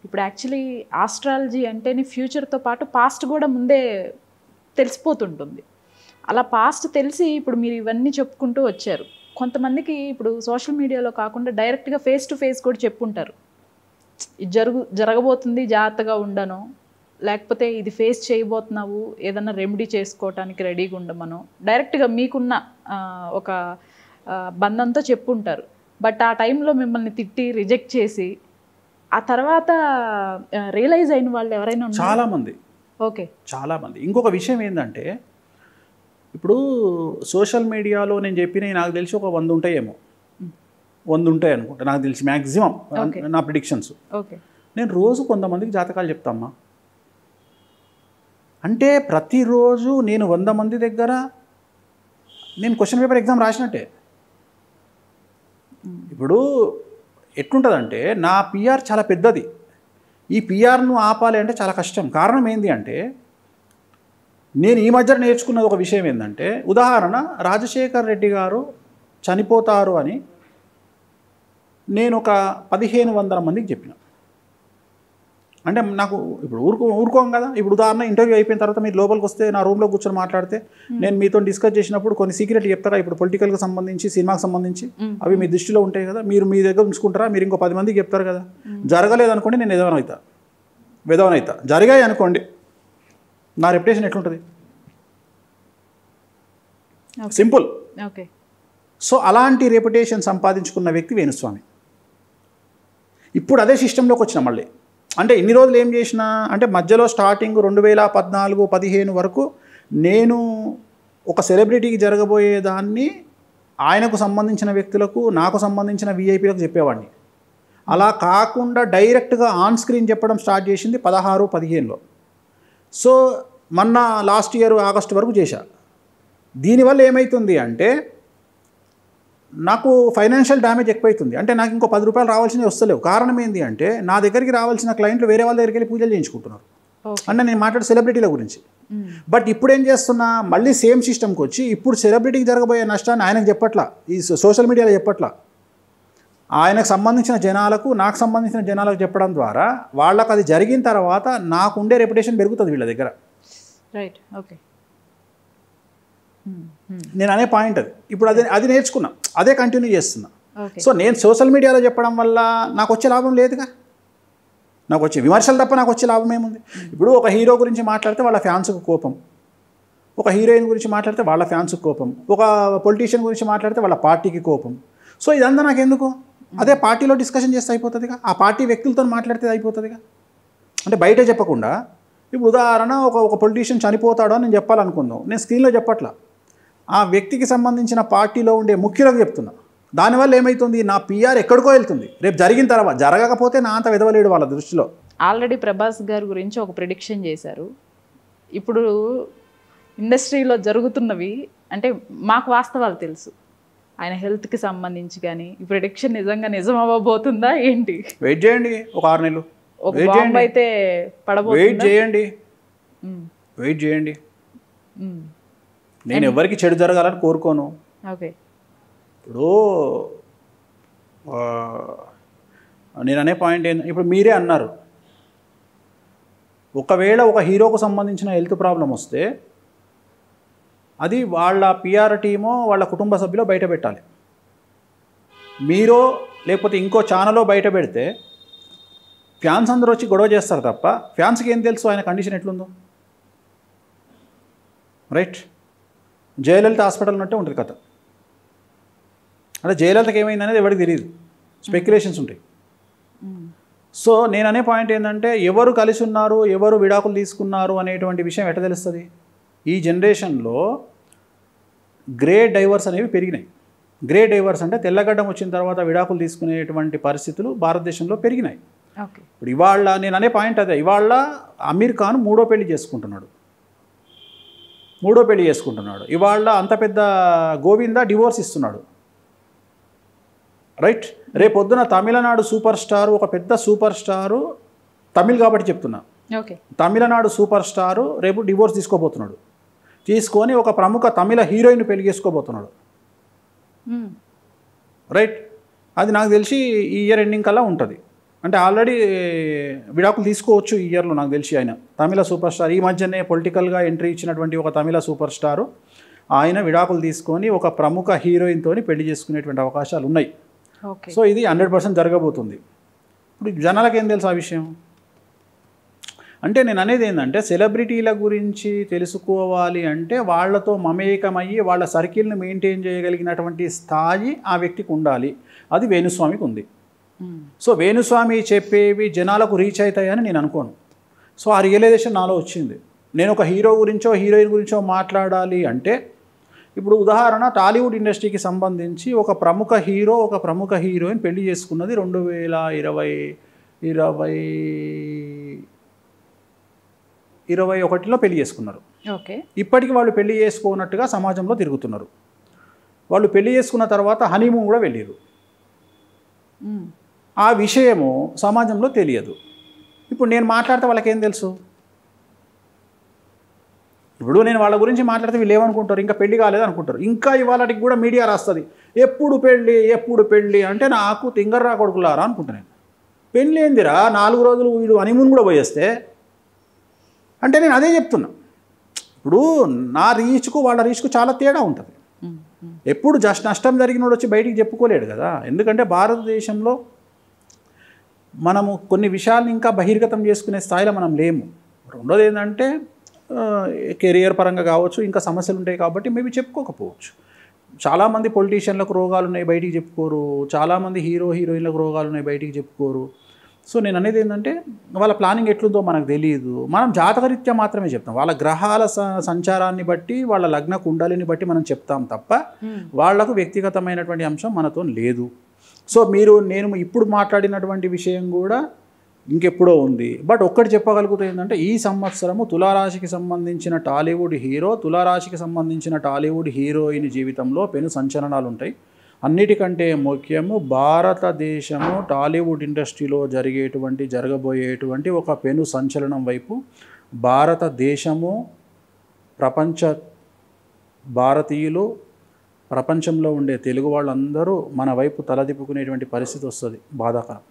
ఇప్పుడు actually astrology అంటేనే ఫ్యూచర్తో పాటు పాస్ట్ కూడా ముందే తెలిసిపోతుంటుంది. అలా పాస్ట్ తెలిసి ఇప్పుడు మీరు ఇవన్నీ చెప్పుకుంటూ వచ్చారు. కొంతమందికి ఇప్పుడు సోషల్ మీడియాలో కాకుండా డైరెక్ట్గా ఫేస్ టు ఫేస్ కూడా చెప్పుంటారు. ఇది జరగబోతుంది, జాగ్రత్తగా ఉండను, లేకపోతే ఇది ఫేస్ చేయబోతున్నావు, ఏదన్నా రెమెడీ చేసుకోవటానికి రెడీగా ఉండమను డైరెక్ట్గా మీకున్న ఒక బంధంతో చెప్పుంటారు. బట్ ఆ టైంలో మిమ్మల్ని తిట్టి రిజెక్ట్ చేసి ఆ తర్వాత రియలైజ్ అయిన వాళ్ళు ఎవరైనా ఉన్నారు? చాలామంది. ఓకే, చాలామంది. ఇంకొక విషయం ఏంటంటే ఇప్పుడు సోషల్ మీడియాలో నేను చెప్పినవి నాకు తెలిసి ఒక 100 ఉంటాయేమో, 100 ఉంటాయి అనుకుంటా నాకు తెలిసి మ్యాక్సిమం నా ప్రిడిక్షన్స్. ఓకే, నేను రోజు కొంతమందికి జాతకాలు చెప్తామ్మా. అంటే ప్రతిరోజు నేను 100 మంది దగ్గర నేను క్వశ్చన్ పేపర్ ఎగ్జామ్ రాసినట్టే. ఇప్పుడు ఎట్లుంటుందంటే నా పిఆర్ చాలా పెద్దది. ఈ పిఆర్ను ఆపాలి అంటే చాలా కష్టం. కారణం ఏంటి అంటే నేను ఈ మధ్య నేర్చుకున్నది ఒక విషయం ఏంటంటే, ఉదాహరణ రాజశేఖర్ రెడ్డి గారు చనిపోతారు అని నేను ఒక 1500 మందికి చెప్పిన. అంటే నాకు ఇప్పుడు ఊరుకోం కదా. ఇప్పుడు ఉదాహరణ ఇంటర్వ్యూ అయిపోయిన తర్వాత మీరు లోపలికి వస్తే నా రూమ్లో కూర్చొని మాట్లాడితే నేను మీతో డిస్కస్ చేసినప్పుడు కొన్ని సీక్రెట్ చెప్తారా, ఇప్పుడు పొలిటికల్కి సంబంధించి సినిమాకి సంబంధించి అవి మీ దృష్టిలో ఉంటాయి కదా, మీరు మీ దగ్గర ఉంచుకుంటారా, మీరు ఇంకో 10 మందికి చెప్తారు కదా. జరగలేదనుకోండి నేను విధవనవుతా. జరిగాయి అనుకోండి నా రెప్యుటేషన్ ఎట్లుంటుంది? సింపుల్. ఓకే. సో అలాంటి రెప్యుటేషన్ సంపాదించుకున్న వ్యక్తి వేణుస్వామి. ఇప్పుడు అదే సిస్టంలోకి వచ్చిన మళ్ళీ. అంటే ఇన్ని రోజులు ఏం చేసినా అంటే మధ్యలో స్టార్టింగ్ 2014-15 వరకు నేను ఒక సెలబ్రిటీకి జరగబోయేదాన్ని ఆయనకు సంబంధించిన వ్యక్తులకు, నాకు సంబంధించిన విఐపీలకు చెప్పేవాడిని. అలా కాకుండా డైరెక్ట్గా ఆన్ స్క్రీన్ చెప్పడం స్టార్ట్ చేసింది 16-15లో. సో మొన్న లాస్ట్ ఇయర్ ఆగస్టు వరకు చేశా. దీనివల్ల ఏమవుతుంది అంటే నాకు ఫైనాన్షియల్ డ్యామేజ్ ఎక్కువైతుంది. అంటే నాకు ఇంకో 10 రూపాయలు రావాల్సినవి వస్తలేవు. కారణం ఏంటి అంటే నా దగ్గరికి రావాల్సిన క్లయింట్లు వేరే వాళ్ళ దగ్గరికి వెళ్ళి పూజలు చేయించుకుంటున్నారు. అంటే నేను మాట్లాడే సెలబ్రిటీల గురించి. బట్ ఇప్పుడు ఏం చేస్తున్నా, మళ్ళీ సేమ్ సిస్టమ్కి వచ్చి ఇప్పుడు సెలబ్రిటీకి జరగబోయే నష్టాన్ని ఆయనకు చెప్పట్లా, ఈ సోషల్ మీడియాలో చెప్పట్లా, ఆయనకు సంబంధించిన జనాలకు, నాకు సంబంధించిన జనాలకు చెప్పడం ద్వారా వాళ్ళకు అది జరిగిన తర్వాత నాకుండే రెప్యుటేషన్ పెరుగుతుంది వీళ్ళ దగ్గర. రైట్. ఓకే. నేను అనే పాయింట్ అది. ఇప్పుడు అది నేర్చుకున్నా, అదే కంటిన్యూ చేస్తున్నా. సో నేను సోషల్ మీడియాలో చెప్పడం వల్ల నాకు వచ్చే లాభం లేదుగా. నాకు వచ్చే విమర్శలు తప్ప నాకు వచ్చే లాభం ఏముంది? ఇప్పుడు ఒక హీరో గురించి మాట్లాడితే వాళ్ళ ఫ్యాన్స్కు కోపం, ఒక హీరోయిన్ గురించి మాట్లాడితే వాళ్ళ ఫ్యాన్స్కి కోపం, ఒక పొలిటీషియన్ గురించి మాట్లాడితే వాళ్ళ పార్టీకి కోపం. సో ఇదంతా నాకు ఎందుకు? అదే పార్టీలో డిస్కషన్ చేస్తే అయిపోతుందిగా, ఆ పార్టీ వ్యక్తులతో మాట్లాడితే అయిపోతుందిగా. అంటే బయట చెప్పకుండా ఇప్పుడు ఉదాహరణ ఒక పొలిటీషియన్ చనిపోతాడో నేను చెప్పాలనుకుందాం, నేను స్క్రీన్లో చెప్పట్లా, ఆ వ్యక్తికి సంబంధించిన పార్టీలో ఉండే ముఖ్యులకు చెప్తున్నా. దానివల్ల ఏమవుతుంది, నా పిఆర్ ఎక్కడికో వెళ్తుంది. రేపు జరిగిన తర్వాత జరగకపోతే నా అంత విధవలేడు వాళ్ళ దృష్టిలో. ఆల్రెడీ ప్రభాస్ గారి గురించి ఒక ప్రిడిక్షన్ చేశారు. ఇప్పుడు ఇండస్ట్రీలో జరుగుతున్నవి అంటే మాకు వాస్తవాలు తెలుసు, ఆయన హెల్త్కి సంబంధించి కానీ ఈ ప్రిడిక్షన్ నిజంగా నిజం అవ్వబోతుందా ఏంటి? వెయిట్ చేయండి, ఒక 6 నెలలు ఒక బాంబు అయితే పడబోతుంది. వెయిట్ చేయండి. నేను ఎవరికి చెడు జరగాలని కోరుకోను. ఓకే. ఇప్పుడు నేను అనే పాయింట్ ఏంటి, ఇప్పుడు మీరే అన్నారు, ఒకవేళ ఒక హీరోకు సంబంధించిన హెల్త్ ప్రాబ్లం వస్తే అది వాళ్ళ పిఆర్ టీమో వాళ్ళ కుటుంబ సభ్యులో బయట పెట్టాలి. మీరో లేకపోతే ఇంకో ఛానల్లో బయట పెడితే ఫ్యాన్స్ అందరూ వచ్చి గొడవ చేస్తారు తప్ప ఫ్యాన్స్కి ఏం తెలుసు ఆయన కండిషన్ ఎట్లుందో. రైట్. జయలలిత హాస్పిటల్ ఉన్నట్టే ఉంటుంది కథ. అంటే జయలలితకి ఏమైంది అనేది ఎవరికి తెలియదు, స్పెక్యులేషన్స్ ఉంటాయి. సో నేను అనే పాయింట్ ఏంటంటే ఎవరు కలిసి ఉన్నారు, ఎవరు విడాకులు తీసుకున్నారు అనేటువంటి విషయం ఎట్లా తెలుస్తుంది? ఈ జనరేషన్లో గ్రే డైవర్స్ అనేవి పెరిగినాయి. గ్రే డైవర్స్ అంటే తెల్లగడ్డం వచ్చిన తర్వాత విడాకులు తీసుకునేటువంటి పరిస్థితులు భారతదేశంలో పెరిగినాయి. ఇప్పుడు ఇవాళ నేను అనే పాయింట్ అదే, ఇవాళ అమీర్ ఖాన్ 3వ పెళ్లి చేసుకుంటున్నాడు. ఇవాళ అంత పెద్ద గోవిందా డివోర్స్ ఇస్తున్నాడు. రైట్. రేపొద్దున తమిళనాడు సూపర్ స్టారు, ఒక పెద్ద సూపర్ స్టారు, తమిళ్ కాబట్టి చెప్తున్నా, తమిళనాడు సూపర్ స్టారు రేపు డివోర్స్ తీసుకోబోతున్నాడు. తీసుకొని ఒక ప్రముఖ తమిళ హీరోయిన్ పెళ్లి చేసుకోబోతున్నాడు. రైట్. అది నాకు తెలిసి ఈ ఇయర్ ఎండింగ్ కల్లా ఉంటుంది. అంటే ఆల్రెడీ విడాకులు తీసుకోవచ్చు ఈ ఇయర్లో నాకు తెలిసి. ఆయన తమిళ సూపర్ స్టార్, ఈ మధ్యనే పొలిటికల్గా ఎంట్రీ ఇచ్చినటువంటి ఒక తమిళ సూపర్ స్టారు ఆయన విడాకులు తీసుకొని ఒక ప్రముఖ హీరోయిన్తో పెళ్లి చేసుకునేటువంటి అవకాశాలు ఉన్నాయి. సో ఇది 100% జరగబోతుంది. ఇప్పుడు జనాలకు ఏం తెలుసు ఆ విషయం? అంటే నేను అనేది ఏంటంటే సెలబ్రిటీల గురించి తెలుసుకోవాలి అంటే వాళ్ళతో మమేకమయ్యి వాళ్ళ సర్కిల్ని మెయింటైన్ చేయగలిగినటువంటి స్థాయి ఆ వ్యక్తికి ఉండాలి. అది వేణుస్వామికి ఉంది. సో వేణుస్వామి చెప్పేవి జనాలకు రీచ్ అవుతాయని నేను అనుకోను. సో ఆ రియలైజేషన్ నాలో వచ్చింది. నేను ఒక హీరో గురించో హీరోయిన్ గురించో మాట్లాడాలి అంటే, ఇప్పుడు ఉదాహరణ టాలీవుడ్ ఇండస్ట్రీకి సంబంధించి ఒక ప్రముఖ హీరో ఒక ప్రముఖ హీరోయిన్ పెళ్లి చేసుకున్నది 2021లో పెళ్లి చేసుకున్నారు. ఇప్పటికి వాళ్ళు పెళ్లి చేసుకోనట్టుగా సమాజంలో తిరుగుతున్నారు. వాళ్ళు పెళ్లి చేసుకున్న తర్వాత హనీమూన్ కూడా వెళ్ళారు. ఆ విషయము సమాజంలో తెలియదు. ఇప్పుడు నేను మాట్లాడితే వాళ్ళకేం తెలుసు? ఇప్పుడు నేను వాళ్ళ గురించి మాట్లాడితే వీళ్ళు ఏమనుకుంటారు? ఇంకా పెళ్లి కాలేదు అనుకుంటారు. ఇంకా ఇవాళకి కూడా మీడియా రాస్తుంది ఎప్పుడు పెళ్ళి అంటే నాకు తింగర్రా కొడుకులారా అనుకుంటాను నేను. పెళ్ళి ఏందిరా 4 రోజులు వీడు హనీమూన్ కూడా పోయేస్తే అంటే నేను అదే చెప్తున్నా. ఇప్పుడు నా రీచ్కు వాళ్ళ రీచ్కు చాలా తేడా ఉంటుంది. ఎప్పుడు జస్ట్ నష్టం జరిగినోడు వచ్చి బయటికి చెప్పుకోలేడు కదా. ఎందుకంటే భారతదేశంలో మనము కొన్ని విషయాలను ఇంకా బహిర్గతం చేసుకునే స్థాయిలో మనం లేము. రెండోది ఏంటంటే కెరియర్ పరంగా కావచ్చు, ఇంకా సమస్యలు ఉంటాయి కాబట్టి మేబీ చెప్పుకోకపోవచ్చు. చాలామంది పొలిటీషియన్లకు రోగాలు ఉన్నాయి బయటికి చెప్పుకోరు. చాలామంది హీరోయిన్లకు రోగాలు ఉన్నాయి బయటికి చెప్పుకోరు. సో నేను అనేది ఏంటంటే వాళ్ళ ప్లానింగ్ ఎట్లుందో మనకు తెలియదు. మనం జాతకరీత్యా మాత్రమే చెప్తాం. వాళ్ళ గ్రహాల సంచారాన్ని బట్టి వాళ్ళ లగ్న కుండలిని బట్టి మనం చెప్తాం తప్ప వాళ్లకు వ్యక్తిగతమైనటువంటి అంశం మనతో లేదు. సో నేను ఇప్పుడు మాట్లాడినటువంటి విషయం కూడా ఇంకెప్పుడో ఉంది. బట్ ఒక్కటి చెప్పగలుగుతుంది ఏంటంటే ఈ సంవత్సరము తులారాశికి సంబంధించిన టాలీవుడ్ హీరోయిన్ జీవితంలో పెను సంచలనాలు ఉంటాయి. అన్నిటికంటే ముఖ్యము భారతదేశము టాలీవుడ్ ఇండస్ట్రీలో జరగబోయేటువంటి ఒక పెను సంచలనం వైపు భారతదేశము, భారతీయులు, ప్రపంచంలో ఉండే తెలుగు వాళ్ళందరూ మన వైపు తలదిప్పుకునేటువంటి పరిస్థితి వస్తుంది. బాధాకరం.